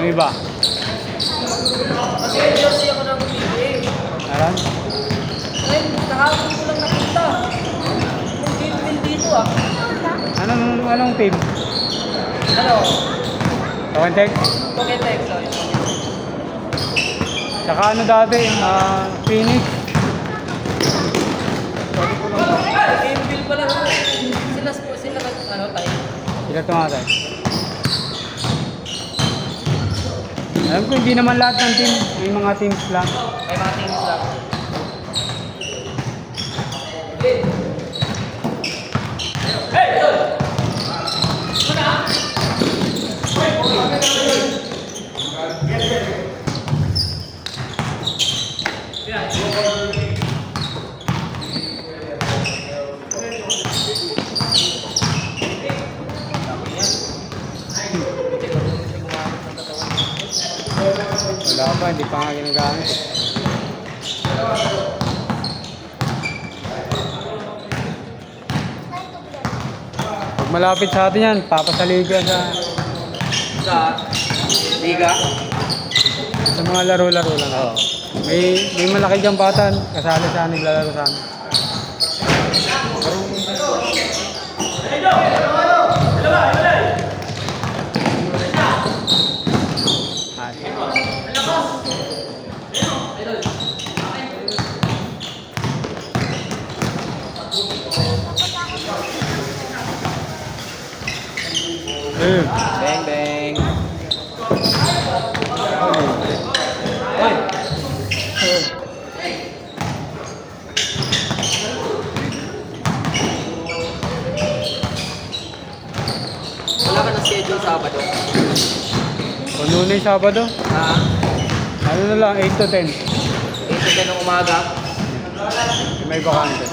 Yung iba. Kasi jersey ako ng PBA. Aran? Ngayon, kahapon ko lang nakita. Yung game win dito ah. Anong team? Ano? Kawantek? Pokemon, sorry. Saka ano dati? Phoenix? Game win pala. Sila ano tayo? Sila tumatay. Alam ko hindi naman lahat ng team. May mga teams lang. May mga teams lang. Wala pa, hindi pa nga ginagamit. Pag malapit sa atin yan, papasaliga Sa Liga? sa mga laro-laro lang. Oo. May malaki diyang bata, kasali sa naglalaro sa amin. Bang bang. Hoy. Wala ka na schedule Sabado? Kung Lunes, Sabado, Ha? ano na lang, 8 to 10. 8 to 10 ng umaga? May bakante.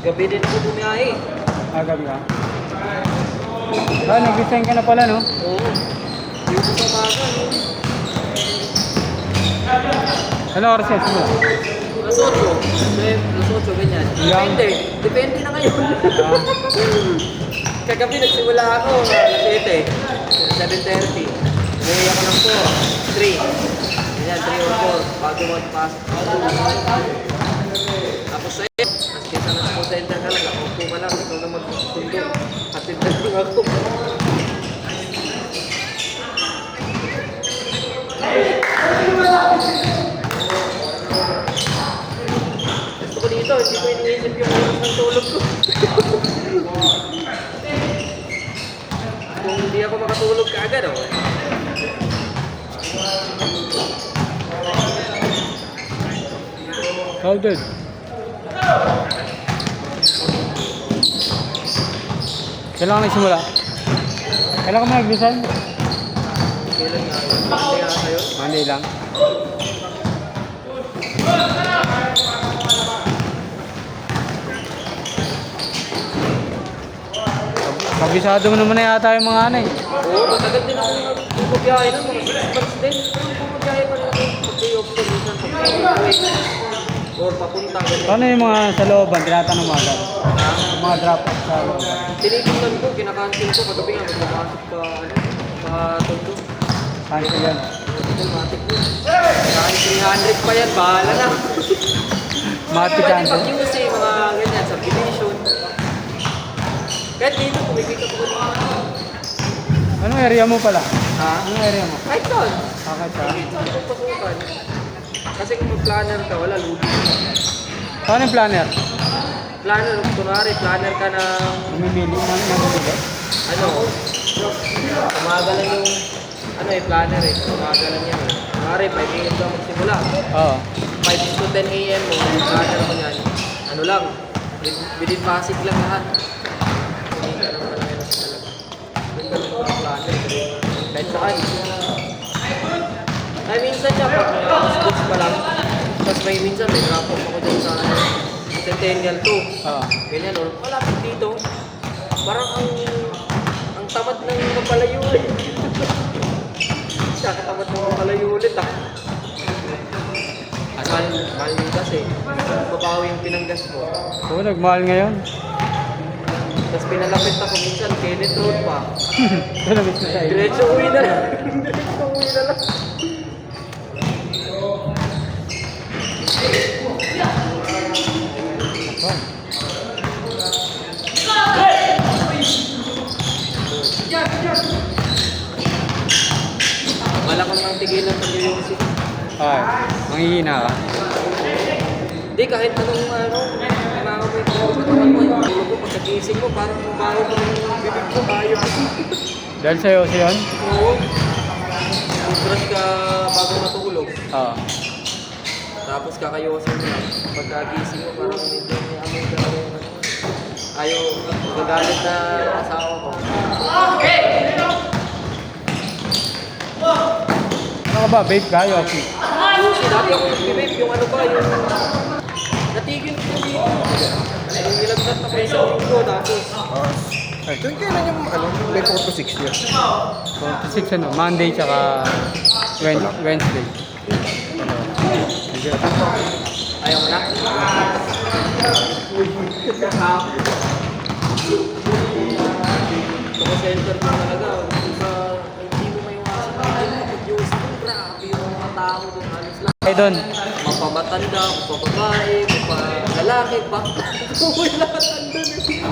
Gabi din ako bumiyahe. Agad ka. Nag-design ka na pala, no? Oo. Yung sa umaga, no? Ano oras yan? Simula? Alas 8. Alas 8, ganyan. Ilang? Depende. Depende na ngayon. Kagabi nagsimula ako, alas 7. 7:30. Ngayon ako ng 4. 3. Ganyan, 3 or 4. Bago magpasok. Tapos sa'yo, mas kita na sa center talaga. Opo ka lang, ikaw na magsundo. Hatid na lang ako. Gusto ko dito, hindi ko iniisip yung oras ng tulog ko. Kung hindi ako makatulog kaagad, oh. All good. Kailan ka nagsimula? Kailan ka mag-design? Kailan nga yun? Monday nga kayo? Monday lang. Kabisado mo naman na yata yung mga ano eh. Oo, matagal din ako nagpupubiyahe nun. Mga 6 months din. Pupubiyahe pa rin ako. Pag-day off ko, minsan pag-day or papunta. Ganyan. Paano yung mga sa looban? Tinatanong mo agad. Ha? Yung mga drop-off sa looban. Tinitingnan ko, kinakancel ko. Kagabi nga, magpapasok pa, ano, sa tondo. Cancel yan. Matik mo. Kahit 300 pa yan, bahala na. Matik Pwede cancel. pag-use eh, mga ganyan, subdivision. Kahit dito, kumikita ko dito. Anong area mo pala? Ha? Anong area mo? Kahit saan. Bakit ka? Kahit saan kung pasukan. Kasi kung mag-planner ka, wala lugi. Paano yung planner? Planner, kunwari, planner ka ng, Namimili? Namimili? ano, umaga lang yung, ano eh, planner eh. Umaga lang yan eh. Kunwari, 5 a.m. ka magsimula. Oo. 5 to 10 a.m. mo, yung planner mo yan, ano lang, within Pasig lang lahat. Hindi ka naman meron talaga. Yung ganun ko ng planner, kahit saan. Ay, minsan siya, pag sports pa lang, tapos may minsan may drop off ako dyan sa Centennial 2. Oo. Ganyan, or malapit dito. Parang ang tamad ng mapalayo eh. Kakatamad ng mapalayo ulit ah. Mahal yun kasi. Babawi yung pinanggas mo. Oo, nagmahal ngayon. Tapos pinalapit ako minsan, Kenneth Road pa. Malapit na tayo. Diretso uwi na lang. Diretso uwi na lang. Malakang ang tigilan sa Yoyosi. Ay, manghihina ka. Hindi, kahit anong nangangamoy ko sa katawan mo. Tulog mo, pagkagising mo, parang mabaho pa rin yung bibig mo, ayaw. Dahil sa'yo si yun? Oo. Brush ka bago matulog. Oo. Tapos kakayosin mo lang. Pagkagising mo, parang medyo may amoy ka rin. Ayaw, magalit na asawa ko. Ano ka ba? Vape ka? Yoshi? Yoshi, dati ako nag-vape. Yung ano ba, yung... Natigil ko dito. Yung nilagdat na kayo sa linggo, tapos... Ay, doon kailan yung may 4 to 6 years. 46 ano? Monday tsaka Wednesday. Sige. Ayaw mo na? Center mo talaga. Hindi mo maiwasan na yung kapag Diyos mo. Grabe yung mga tao doon. Halos lang. Ay doon. Mapamatanda, mapababae, mapalalaki, baka. Uy, lahat andun eh.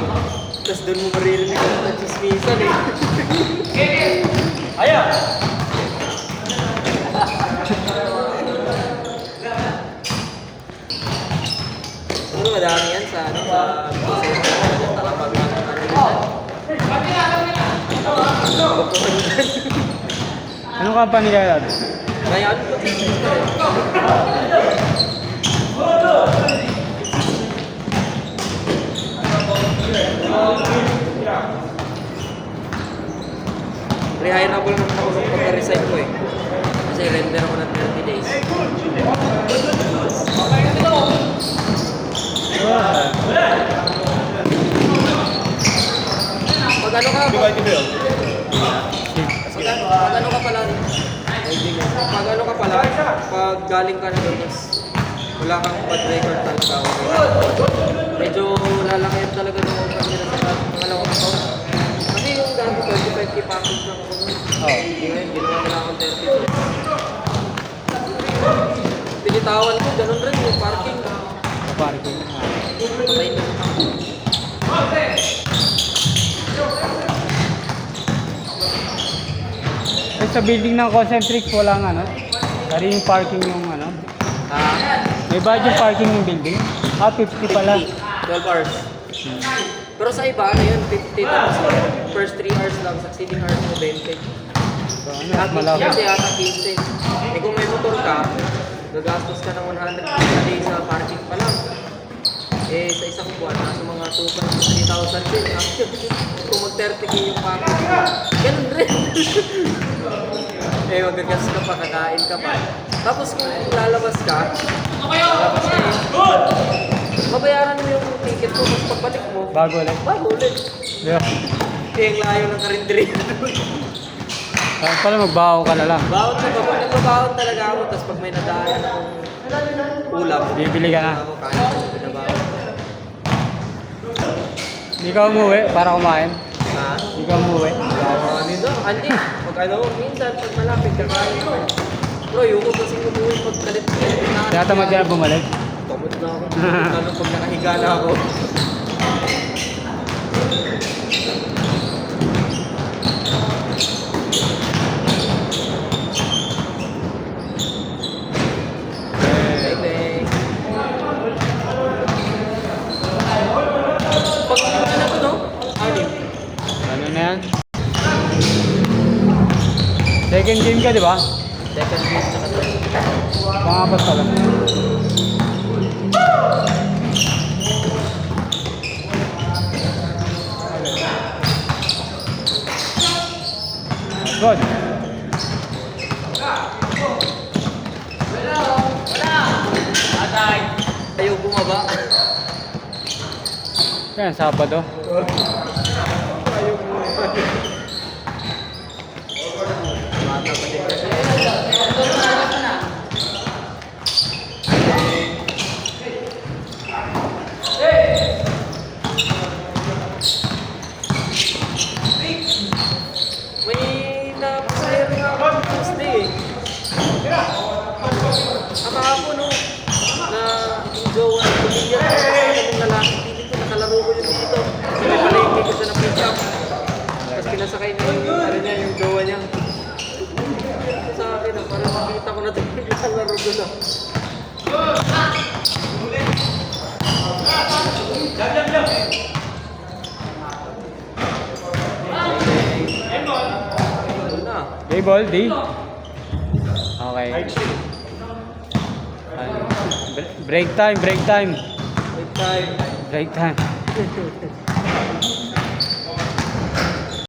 Tapos doon mo maririnig ang mga chismisan eh. Ayaw! Ano madami yan sa ano sa talapag ng Anong company kaya doon? Ngayon, rehireable naman ako nung pagka-resign ko eh. Kasi render ako ng 30 days. Pag ano ka, pag ano ka pala, pag ano ka pala, pag galing ka na doon, wala kang bad record talaga. Medyo lalakayan talaga nung pagkira sa pangalawang taon. Kasi yung dati 25k package lang ako nun. Oo. Ngayon, ginawa nila akong 30. Pinitawan ko, ganun rin yung parking. Parking. Patay na. Ay, sa building ng Concentrix, walang ano? Kari yung parking yung ano? May budget parking yung building? 50 pala. 12 hours. Pero sa iba, ano yun, 50 tapos first 3 hours lang, succeeding hours mo 20. So, ano, Kasi malaki. yata 15. Eh kung may motor ka, gagastos ka ng 100 a day sa parking pa lang. Eh sa isang buwan, nasa mga 2,000 din. Kung mag 30k yung parking, ganun rin. Eh magagas ka pa, kakain ka pa. Tapos kung lalabas ka mabayaran mo yung ticket mo, tapos pagbalik mo, Bago ulit. bago ulit. Yeah. Eh, ang layo ng karinderi. Saan pala magbaho ka na lang? Bawat sa baba, nagbabaon talaga ako, tapos pag may nadaan akong ulam, Bibili ka na. ako kain ko, binabaon. Hindi ka umuwi para kumain? Ha? Hindi ka umuwi? Nito, Andy, pag ano, minsan, pag malapit, kakain ko. Bro, yung ko kasi umuwi pag galit. Tinatamad ka na bumalik? Tamad na ako. Lalo pag nakahiga na ako. Bye-bye. Pag ano ko, no? Anim. Ano na yan? Second game ka, di ba? Second game sa third. Pangapat pala. Good. Ayaw bumaba. Yan, Sabado. Ayaw bumaba. Bata pa din kasi. kahapon, no? Na yung jowa, pumilya ko sa akin ng lalaki. Piling ko, nakalaro ko yun dito. Kasi may palengke ko siya ng pick-up. Tapos pinasakay niya yung, ano niya, yung jowa niya. Sa akin, parang makita ko na ito yung nakalaro ko na. Ano na? Okay, ball, D. Okay. Ano? Break time, break time. Break time. Break time.